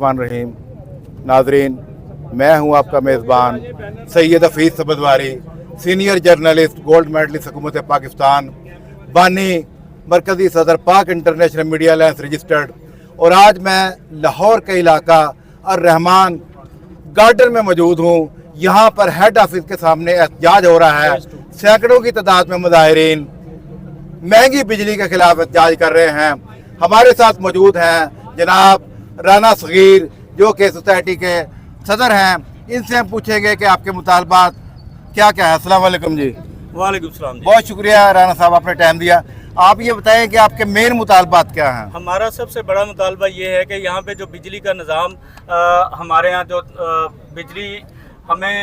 बिस्मिल्लाहिर्रहमानिर्रहीम। नाज़रीन, मैं हूं आपका मेज़बान Syed Hafeez Sabzwari, senior journalist, gold medalist हुकूमत पाकिस्तान, बानी मरकज़ी सदर पाक इंटरनेशनल मीडिया अलायंस रजिस्टर्ड। और आज मैं लाहौर के इलाका अर्रहमान गार्डन में मौजूद हूँ। यहाँ पर हेड ऑफिस के सामने एहतजाज हो रहा है। सैकड़ों की तादाद में मुजाहिरीन महंगी बिजली के खिलाफ एहतजाज कर रहे हैं। हमारे साथ मौजूद हैं जनाब राना सगीर, जो कि सोसाइटी के सदर हैं। इनसे हम पूछेंगे कि आपके मुतालबात क्या क्या है। अस्सलाम वालेकुम जी। वालेकुम सलाम जी। बहुत शुक्रिया राना साहब, आपने टाइम दिया। आप ये बताएं कि आपके मेन मुतालबात क्या हैं। हमारा सबसे बड़ा मुतालबा ये है कि यहाँ पे जो बिजली का निज़ाम हमारे यहाँ जो बिजली हमें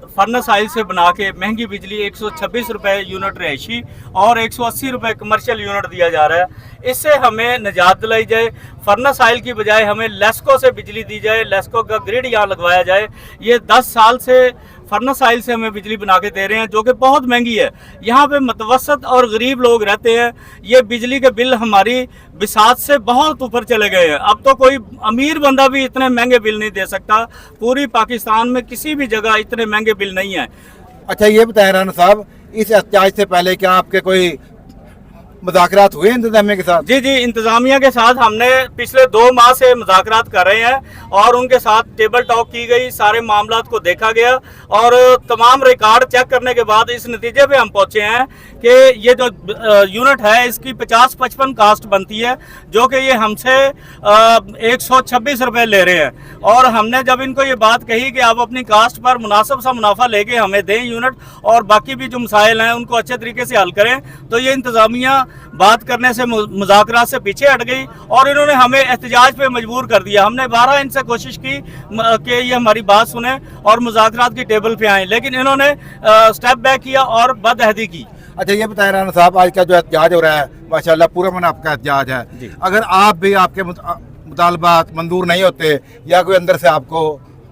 फर्नेस आयल से बना के महंगी बिजली 126 रुपये यूनिट रहायशी और 180 रुपये कमर्शियल यूनिट दिया जा रहा है। इससे हमें निजात दिलाई जाए। फर्नेस आयल की बजाय हमें लेस्को से बिजली दी जाए, लेस्को का ग्रिड यहाँ लगवाया जाए। ये 10 साल से फर्नेस आयल से हमें बिजली बना के दे रहे हैं, जो कि बहुत महंगी है। यहाँ पे मतवसत और गरीब लोग रहते हैं। ये बिजली के बिल हमारी बिसात से बहुत ऊपर चले गए हैं। अब तो कोई अमीर बंदा भी इतने महंगे बिल नहीं दे सकता। पूरी पाकिस्तान में किसी भी जगह इतने महंगे बिल नहीं है। अच्छा, ये बताएं राना साहब, इस एहतजाज से पहले क्या आपके कोई मुज़ाकरात हुए इंतजामिया के साथ? जी, इंतजामिया के साथ हमने पिछले 2 माह से मुज़ाकरात कर रहे हैं और उनके साथ टेबल टॉक की गई, सारे मामलात को देखा गया और तमाम रिकॉर्ड चेक करने के बाद इस नतीजे पे हम पहुंचे हैं कि ये जो यूनिट है इसकी 50-55 कास्ट बनती है, जो कि ये हमसे 126 रुपये ले रहे हैं। और हमने जब इनको ये बात कही कि आप अपनी कास्ट पर मुनासिब सा मुनाफा लेके हमें दें यूनिट, और बाकी भी जो मसाइल हैं उनको अच्छे तरीके से हल करें, तो ये इंतज़ामिया बात करने से मुज़ाकरात से पीछे हट गई और इन्होंने हमें एहतजाज पे मजबूर कर दिया। हमने 12 इनसे कोशिश की कि ये हमारी बात सुने और मुज़ाकरात की टेबल पे आए, लेकिन इन्होंने स्टेप बैक किया और बदअहदी की। अच्छा, ये बताएं राना साहब, आज का जो एहतजाज हो रहा है माशाल्लाह पूरा मन आपका एहतजाज है। अगर आप भी आपके मुतालबात मंजूर नहीं होते या कोई अंदर से आपको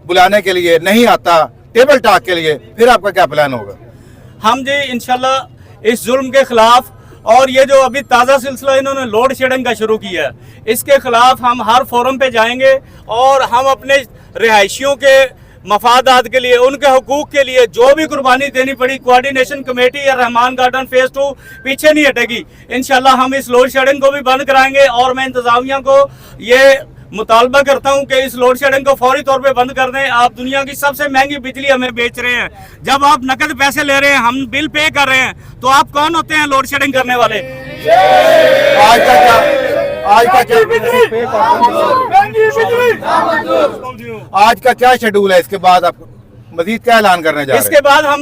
बुलाने के लिए नहीं आता टेबल टॉक के लिए, फिर आपका क्या प्लान होगा? हम जी इंशाल्लाह इस जुल्म के खिलाफ, और ये जो अभी ताज़ा सिलसिला इन्होंने लोड शेडिंग का शुरू किया है, इसके खिलाफ हम हर फोरम पे जाएंगे और हम अपने रिहायशियों के मफादात के लिए, उनके हुकूक के लिए जो भी कुर्बानी देनी पड़ी, कोऑर्डिनेशन कमेटी या रहमान गार्डन फेज 2 पीछे नहीं हटेगी। इंशाल्लाह हम इस लोड शेडिंग को भी बंद कराएंगे और मैं इंतजामिया को ये मुतालबा करता हूं कि इस लोड शेडिंग को फौरी तौर पे बंद कर दें। आप दुनिया की सबसे महंगी बिजली हमें बेच रहे हैं। जब आप नकद पैसे ले रहे हैं, हम बिल पे कर रहे हैं, तो आप कौन होते हैं लोड शेडिंग करने वाले? आज का क्या शेड्यूल है? इसके बाद आप मजीद क्या ऐलान करने जा रहे हैं? इसके बाद हम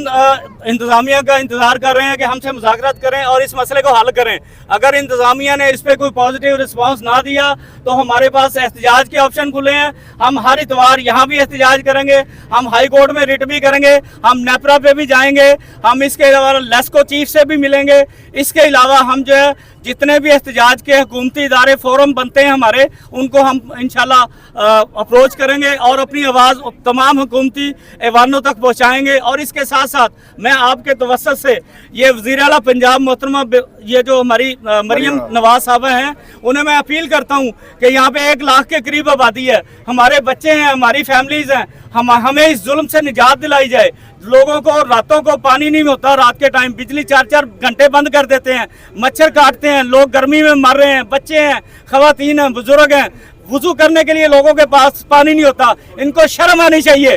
इंतजामिया का इंतजार कर रहे हैं कि हमसे मुज़ाकरात करें और इस मसले को हल करें। अगर इंतजामिया ने इस पे कोई पॉजिटिव रिस्पांस ना दिया तो हमारे पास एहतजाज के ऑप्शन खुले हैं। हम हर इतवार यहाँ भी एहतजाज करेंगे, हम हाई कोर्ट में रिट भी करेंगे, हम नेपरा पे भी जाएंगे, हम इसके अलावा लेस्को चीफ से भी मिलेंगे। इसके अलावा हम जो है जितने भी एहतजाज के हुकूमती इदारे फोरम बनते हैं हमारे, उनको हम इंशाल्लाह अप्रोच करेंगे और अपनी आवाज़ तमाम हुकूमती ऐवानों तक पहुँचाएंगे। और इसके साथ साथ मैं आपके तवस्सुत से ये वज़ीर आला पंजाब मोहतरमा ये जो हमारी मरियम नवाज साहबा हैं, उन्हें मैं अपील करता हूँ कि यहाँ पे 1 लाख के करीब आबादी है, हमारे बच्चे हैं, हमारी फैमिलीज हैं, हमें इस जुल्म से निजात दिलाई जाए। लोगों को रातों को पानी नहीं होता, रात के टाइम बिजली 4-4 घंटे बंद कर देते हैं, मच्छर काटते हैं, लोग गर्मी में मर रहे हैं, बच्चे हैं, खवातीन हैं, बुजुर्ग हैं, वुजू करने के लिए लोगों के पास पानी नहीं होता। इनको शर्म आनी चाहिए।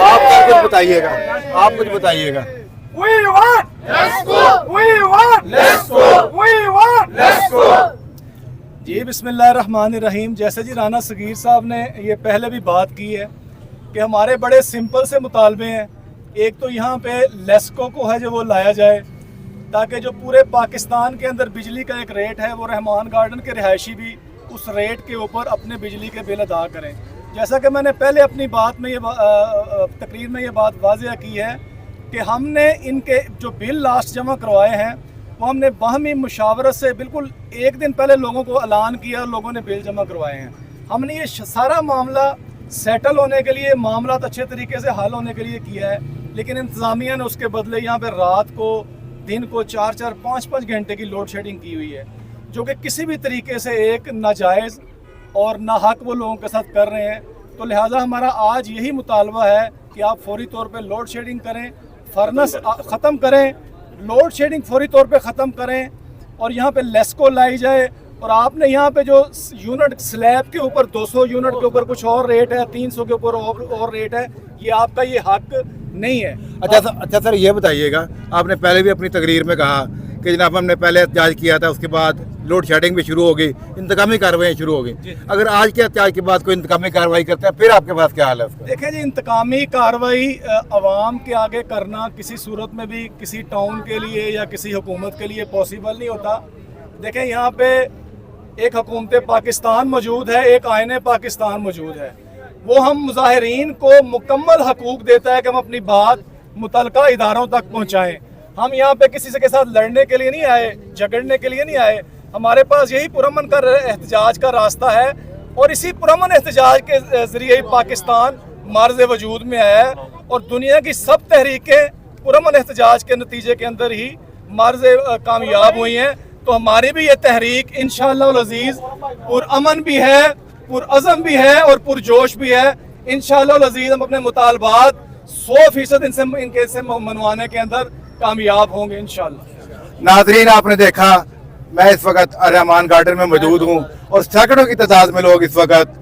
आप कुछ बताइएगा, आप कुछ बताइएगा। जी, बिस्मिल्लाहिर्रहमानिर्रहीम। जैसे जी राना सगीर साहब ने ये पहले भी बात की है कि हमारे बड़े सिंपल से मुतालबे हैं। एक तो यहाँ पे लेस्को को है जो वो लाया जाए, ताकि जो पूरे पाकिस्तान के अंदर बिजली का एक रेट है, वो रहमान गार्डन के रिहायशी भी उस रेट के ऊपर अपने बिजली के बिल अदा करें। जैसा कि मैंने पहले अपनी बात में तकरीर में ये बात वाज़ेह की है कि हमने इनके जो बिल लास्ट जमा करवाए हैं, वो हमने बाहमी मुशावरत से बिल्कुल 1 दिन पहले लोगों को ऐलान किया और लोगों ने बिल जमा करवाए हैं। हमने ये सारा मामला सेटल होने के लिए, मामला अच्छे तरीके से हल होने के लिए किया है, लेकिन इंतज़ामिया ने उसके बदले यहाँ पर रात को, दिन को 4-4, 5-5 घंटे की लोड शेडिंग की हुई है, जो कि किसी भी तरीके से एक नाजायज़ और नाहक वो लोगों के साथ कर रहे हैं। तो लिहाजा हमारा आज यही मुतालबा है कि आप फौरी तौर पे लोड शेडिंग करें, फर्नेस ख़त्म करें, लोड शेडिंग फौरी तौर पे ख़त्म करें और यहाँ पे लेस्को लाई जाए। और आपने यहाँ पे जो यूनिट स्लैब के ऊपर 200 यूनिट के ऊपर कुछ और रेट है, 300 के ऊपर और रेट है, ये आपका ये हक नहीं है। अच्छा सर, ये बताइएगा, आपने पहले भी अपनी तकरीर में कहा कि जनाब हमने पहले एहतजाज किया था, उसके बाद लोड शेडिंग भी शुरू हो गई, इंतकामी कार्रवाई शुरू हो गई। अगर आज के एहतजाज के बाद कोई इंतकामी कार्रवाई करता है, फिर आपके पास क्या हाल है उसका? देखें जी, इंतकामी कार्रवाई अवाम के आगे करना किसी सूरत में भी किसी टाउन के लिए या किसी हुकूमत के लिए पॉसिबल नहीं होता। देखें, यहाँ पे एक हुकूमत पाकिस्तान मौजूद है, एक आईने पाकिस्तान मौजूद है। वो हम मुजाहिरीन को मुकम्मल हकूक देता है कि हम अपनी बात मुतलका इदारों तक पहुँचाएँ। हम यहाँ पे किसी से के साथ लड़ने के लिए नहीं आए, झगड़ने के लिए नहीं आए। हमारे पास यही पुरअमन का एहतजाज का रास्ता है और इसी पुरअमन एहतजाज के ज़रिए ही पाकिस्तान मार्ज़ वजूद में आया है और दुनिया की सब तहरीकें पुरअमन एहतजाज के नतीजे के अंदर ही मार्ज़ कामयाब हुई हैं। तो हमारी भी ये तहरीक इंशाअल्लाह अज़ीज़ पुरअमन भी है, पुरअज़म भी है और पुरजोश भी है। इंशाअल्लाह अज़ीज़ हम अपने मुतालबात 100% इनसे मनवाने के अंदर कामयाब होंगे इंशाअल्लाह। नाज़रीन, आपने देखा मैं इस वक्त अर्रहमान गार्डन में मौजूद हूँ और सैकड़ों की तादाद में लोग इस वक्त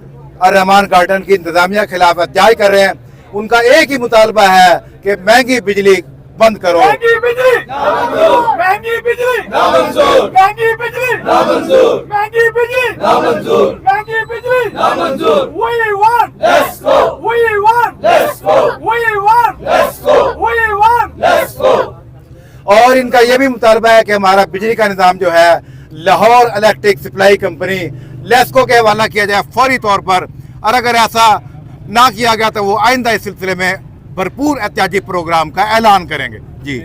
अर्रहमान गार्डन की इंतजामिया के खिलाफ एहतजाज कर रहे हैं। उनका एक ही मुतालबा है कि महंगी बिजली बंद करो। महंगी बिजली नामंजूर, महंगी बिजली नामंजूर, महंगी बिजली नामंजूर, महंगी बिजली नामंजूर, महंगी बिजली नामंजूर। We want, let's go. We want, let's go. We want, let's go. We want, let's go. और इनका यह भी मुतालबा है कि हमारा बिजली का निज़ाम जो है Lahore electric supply company LESCO के हवाला किया जाए फौरी तौर पर, और अगर ऐसा ना किया गया तो वो आइंदा इस सिलसिले में भरपूर एहतियाती प्रोग्राम का ऐलान करेंगे। जी।